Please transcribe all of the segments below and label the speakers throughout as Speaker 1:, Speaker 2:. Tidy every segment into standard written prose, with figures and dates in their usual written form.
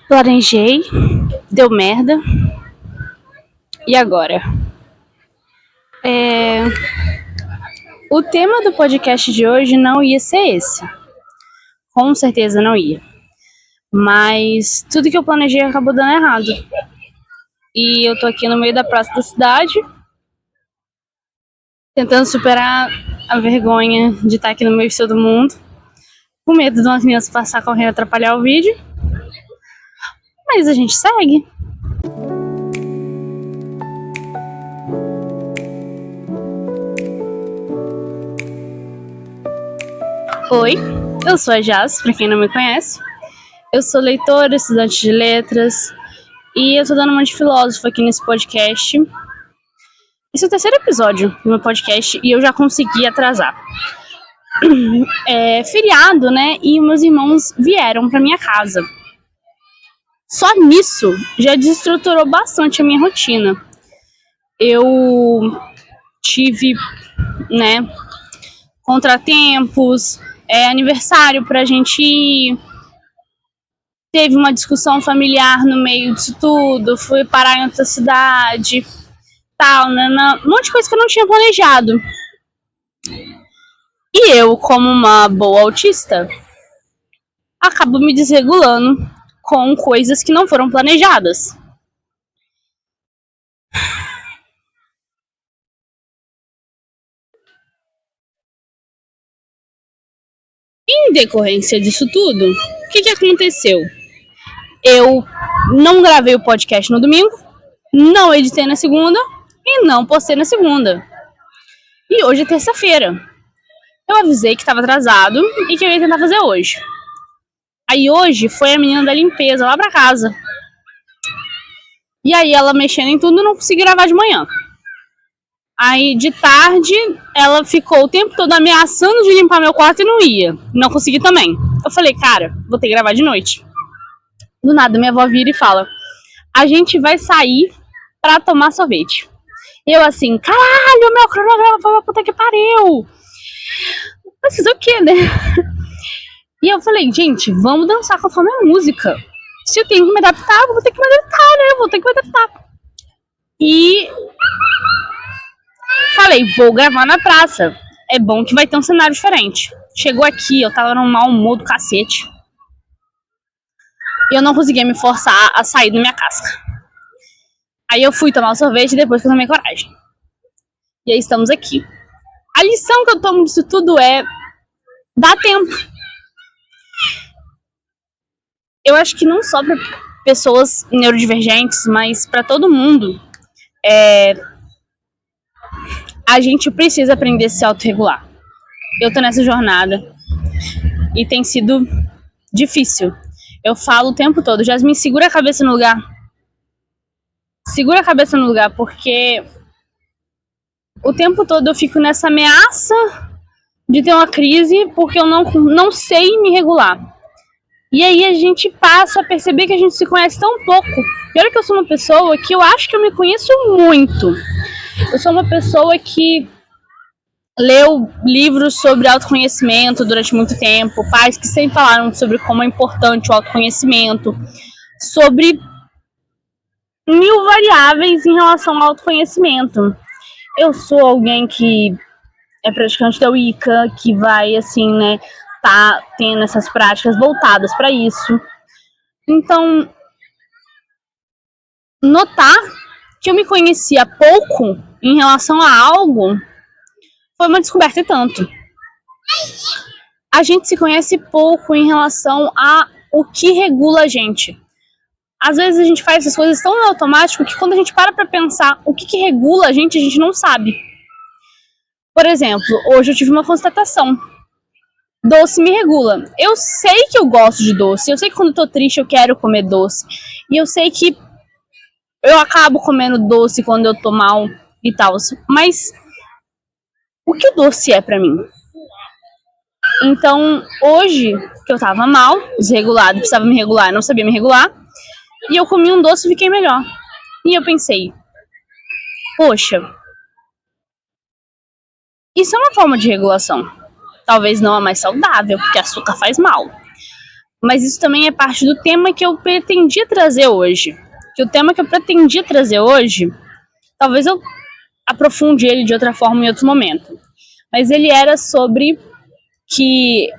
Speaker 1: Planejei, deu merda. E agora? O tema do podcast de hoje não ia ser esse. Com certeza não ia. Mas tudo que eu planejei acabou dando errado. E eu tô aqui no meio da praça da cidade, tentando superar a vergonha de estar aqui no meio de todo mundo, com medo de uma criança passar correndo e atrapalhar o vídeo. Mas a gente segue. Oi, eu sou a Jaz, pra quem não me conhece. Eu sou leitora, estudante de letras, e eu tô dando uma de filósofo aqui nesse podcast. Esse é o terceiro episódio do meu podcast e eu já consegui atrasar. É feriado, né? E meus irmãos vieram pra minha casa. Só nisso já desestruturou bastante a minha rotina. Eu tive, né, contratempos, aniversário pra gente ir. Teve uma discussão familiar no meio disso tudo, fui parar em outra cidade, tal, um monte de coisa que eu não tinha planejado. E eu, como uma boa autista, acabo me desregulando com coisas que não foram planejadas. Em decorrência disso tudo, o que aconteceu? Eu não gravei o podcast no domingo, não editei na segunda e não postei na segunda. E hoje é terça-feira. Eu avisei que estava atrasado e que eu ia tentar fazer hoje. Aí hoje foi a menina da limpeza lá pra casa. E aí ela mexendo em tudo, não consegui gravar de manhã. Aí de tarde ela ficou o tempo todo ameaçando de limpar meu quarto e não ia. Não consegui também. Eu falei, cara, vou ter que gravar de noite. Do nada minha avó vira e fala, a gente vai sair pra tomar sorvete. Eu assim, caralho, meu cronograma foi uma puta que pariu. Mas fazer o quê, né? E eu falei, gente, vamos dançar conforme a música. Se eu tenho que me adaptar, eu vou ter que me adaptar, né? Eu vou ter que me adaptar. E falei, vou gravar na praça. É bom que vai ter um cenário diferente. Chegou aqui, eu tava num mau humor do cacete. E eu não conseguia me forçar a sair da minha casca. Aí eu fui tomar o sorvete depois que eu tomei coragem. E aí estamos aqui. A lição que eu tomo disso tudo é dá tempo. Eu acho que não só para pessoas neurodivergentes, mas para todo mundo, a gente precisa aprender a se autorregular. Eu tô nessa jornada e tem sido difícil. Eu falo o tempo todo, Jasmine, segura a cabeça no lugar. Segura a cabeça no lugar, porque o tempo todo eu fico nessa ameaça de ter uma crise porque eu não sei me regular. E aí a gente passa a perceber que a gente se conhece tão pouco. E olha que eu sou uma pessoa que eu acho que eu me conheço muito. Eu sou uma pessoa que leu livros sobre autoconhecimento durante muito tempo, pais que sempre falaram sobre como é importante o autoconhecimento, sobre mil variáveis em relação ao autoconhecimento. Eu sou alguém que é praticante da Wicca, que vai, assim, né, tá tendo essas práticas voltadas para isso. Então, notar que eu me conhecia pouco em relação a algo foi uma descoberta e tanto. A gente se conhece pouco em relação a o que regula a gente. Às vezes a gente faz essas coisas tão automático que quando a gente para pra pensar o que regula a gente não sabe. Por exemplo, hoje eu tive uma constatação. Doce me regula. Eu sei que eu gosto de doce, eu sei que quando eu tô triste eu quero comer doce. E eu sei que eu acabo comendo doce quando eu tô mal e tal. Mas o que o doce é pra mim? Então, hoje, que eu tava mal, desregulado, precisava me regular, não sabia me regular, e eu comi um doce e fiquei melhor. E eu pensei, poxa, isso é uma forma de regulação. Talvez não a mais saudável, porque açúcar faz mal. Mas isso também é parte do tema que eu pretendia trazer hoje. Que o tema que eu pretendia trazer hoje, talvez eu aprofunde ele de outra forma em outro momento. Mas ele era sobre que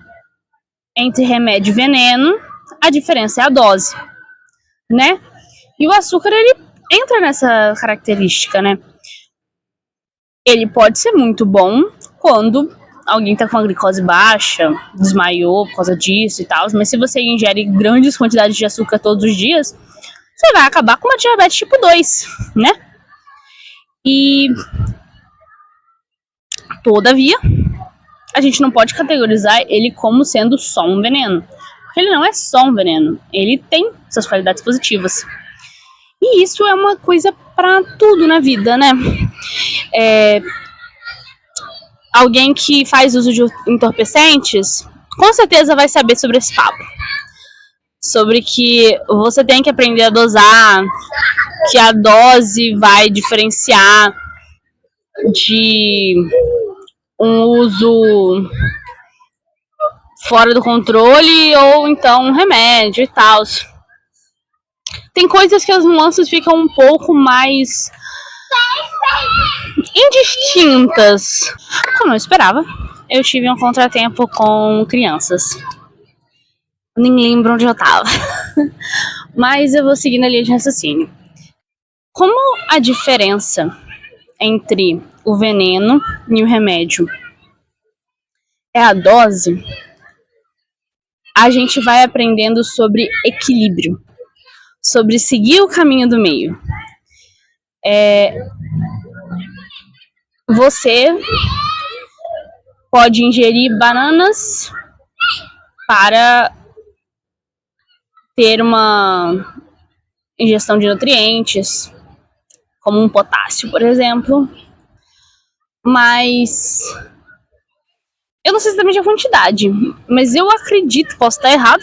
Speaker 1: entre remédio e veneno, a diferença é a dose, né? E o açúcar, ele entra nessa característica, né? Ele pode ser muito bom quando alguém tá com a glicose baixa, desmaiou por causa disso e tal, mas se você ingere grandes quantidades de açúcar todos os dias, você vai acabar com uma diabetes tipo 2, né? E, todavia, a gente não pode categorizar ele como sendo só um veneno. Porque ele não é só um veneno. Ele tem suas qualidades positivas. E isso é uma coisa pra tudo na vida, né? Alguém que faz uso de entorpecentes, com certeza vai saber sobre esse papo. Sobre que você tem que aprender a dosar, que a dose vai diferenciar de um uso fora do controle ou então um remédio e tal. Tem coisas que as nuances ficam um pouco mais indistintas. Como eu esperava, eu tive um contratempo com crianças. Nem lembro onde eu tava. Mas eu vou seguir na linha de raciocínio. Como a diferença entre o veneno e o remédio é a dose, a gente vai aprendendo sobre equilíbrio, sobre seguir o caminho do meio. Você pode ingerir bananas para ter uma ingestão de nutrientes, como um potássio, por exemplo. Mas eu não sei exatamente a quantidade, mas eu acredito, posso estar errado,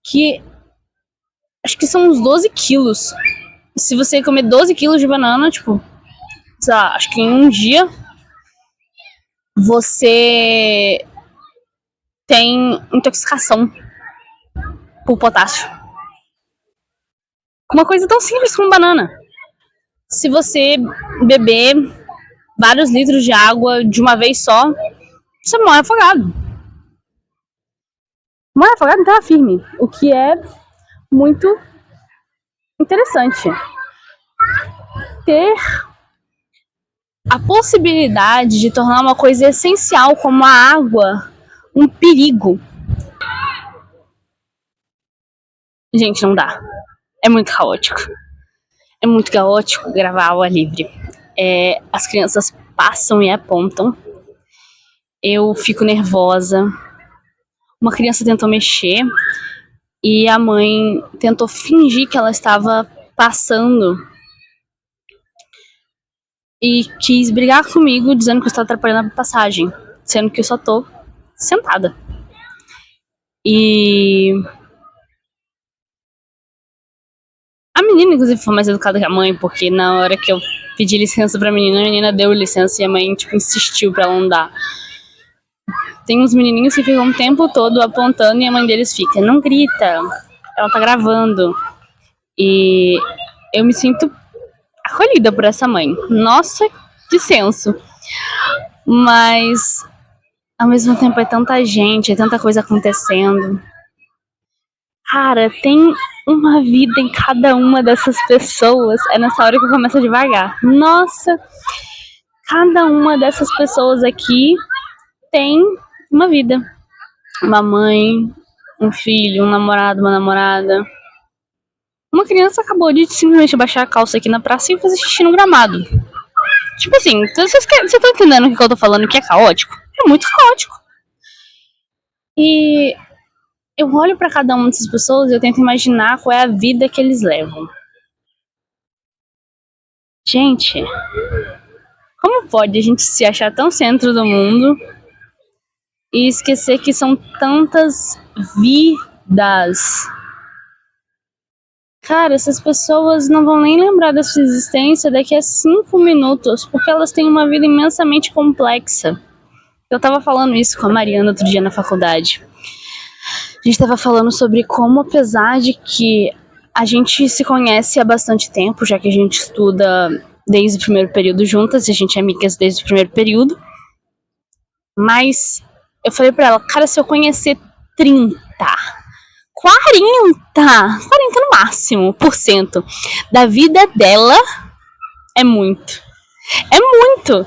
Speaker 1: que acho que são uns 12 quilos. Se você comer 12 quilos de banana, tipo, sei lá, acho que em um dia você tem intoxicação por potássio. Uma coisa tão simples como banana. Se você beber vários litros de água de uma vez só, você morre afogado. Morre afogado em terra firme, o que é muito interessante. Ter a possibilidade de tornar uma coisa essencial como a água um perigo. Gente, não dá. É muito caótico. É muito caótico gravar ao ar livre. As crianças passam e apontam. Eu fico nervosa. Uma criança tentou mexer e a mãe tentou fingir que ela estava passando e quis brigar comigo dizendo que eu estava atrapalhando a passagem, sendo que eu só tô sentada. E a menina, inclusive, foi mais educada que a mãe, porque na hora que eu pedi licença pra menina, a menina deu licença e a mãe, tipo, insistiu pra ela andar. Tem uns menininhos que ficam o tempo todo apontando e a mãe deles fica, não grita, ela tá gravando. E eu me sinto acolhida por essa mãe. Nossa, que senso. Mas, ao mesmo tempo, é tanta gente, é tanta coisa acontecendo. Cara, tem uma vida em cada uma dessas pessoas. É nessa hora que eu começo a devagar. Nossa, cada uma dessas pessoas aqui tem uma vida. Uma mãe, um filho, um namorado, uma namorada. Uma criança acabou de simplesmente baixar a calça aqui na praça e fazer xixi no gramado. Tipo assim, vocês estão entendendo o que eu tô falando que é caótico? É muito caótico. E eu olho pra cada uma dessas pessoas e eu tento imaginar qual é a vida que eles levam. Gente, como pode a gente se achar tão centro do mundo e esquecer que são tantas vidas? Cara, essas pessoas não vão nem lembrar da sua existência daqui a 5 minutos, porque elas têm uma vida imensamente complexa. Eu tava falando isso com a Mariana outro dia na faculdade. A gente tava falando sobre como, apesar de que a gente se conhece há bastante tempo, já que a gente estuda desde o primeiro período juntas, e a gente é amigas desde o primeiro período, mas eu falei pra ela, cara, se eu conhecer 30, 40 no máximo, por cento da vida dela, é muito. É muito!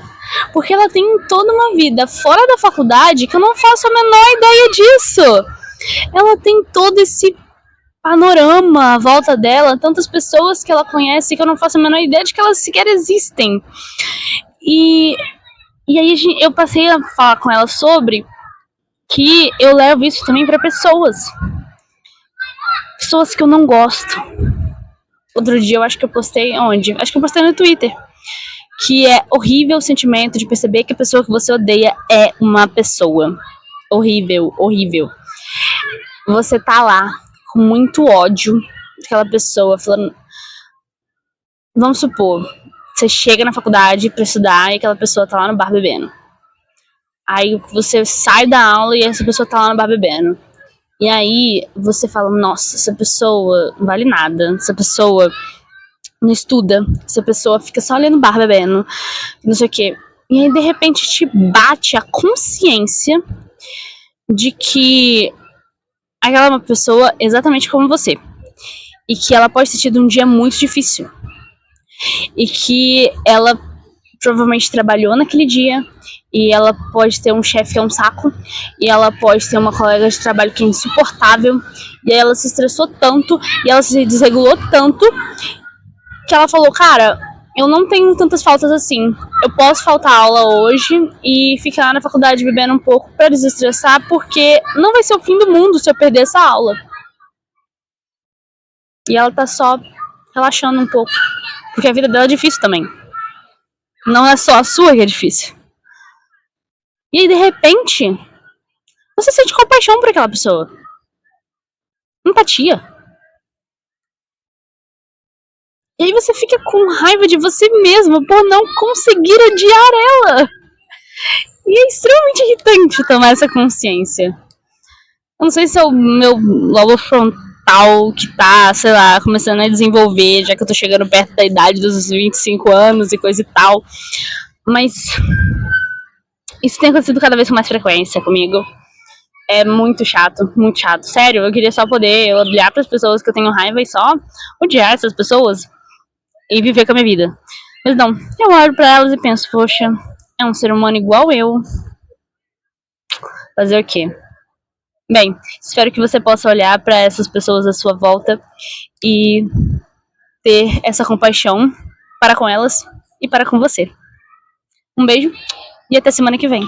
Speaker 1: Porque ela tem toda uma vida fora da faculdade que eu não faço a menor ideia disso. Ela tem todo esse panorama à volta dela, tantas pessoas que ela conhece que eu não faço a menor ideia de que elas sequer existem. E aí eu passei a falar com ela sobre que eu levo isso também para pessoas. Pessoas que eu não gosto. Outro dia eu acho que eu postei onde? Acho que eu postei no Twitter. Que é horrível o sentimento de perceber que a pessoa que você odeia é uma pessoa. Horrível, horrível. Você tá lá com muito ódio daquela pessoa, falando. Vamos supor, você chega na faculdade pra estudar e aquela pessoa tá lá no bar bebendo. Aí você sai da aula e essa pessoa tá lá no bar bebendo. E aí você fala, nossa, essa pessoa não vale nada, essa pessoa não estuda, essa pessoa fica só ali no bar bebendo, não sei o quê. E aí de repente te bate a consciência de que aquela é uma pessoa exatamente como você. E que ela pode ter tido um dia muito difícil. E que ela provavelmente trabalhou naquele dia. E ela pode ter um chefe que é um saco. E ela pode ter uma colega de trabalho que é insuportável. E aí ela se estressou tanto. E ela se desregulou tanto. Que ela falou, cara, eu não tenho tantas faltas assim. Eu posso faltar aula hoje e ficar na faculdade bebendo um pouco pra desestressar. Porque não vai ser o fim do mundo se eu perder essa aula. E ela tá só relaxando um pouco. Porque a vida dela é difícil também. Não é só a sua que é difícil. E aí, de repente, você sente compaixão por aquela pessoa. Empatia. E aí você fica com raiva de você mesmo por não conseguir odiar ela. E é extremamente irritante tomar essa consciência. Eu não sei se é o meu lobo frontal que tá, sei lá, começando a desenvolver, já que eu tô chegando perto da idade dos 25 anos e coisa e tal. Mas isso tem acontecido cada vez com mais frequência comigo. É muito chato, muito chato. Sério, eu queria só poder olhar pras pessoas que eu tenho raiva e só odiar essas pessoas e viver com a minha vida. Mas não, eu olho pra elas e penso, poxa, é um ser humano igual eu. Fazer o quê? Bem, espero que você possa olhar pra essas pessoas à sua volta e ter essa compaixão para com elas e para com você. Um beijo e até semana que vem.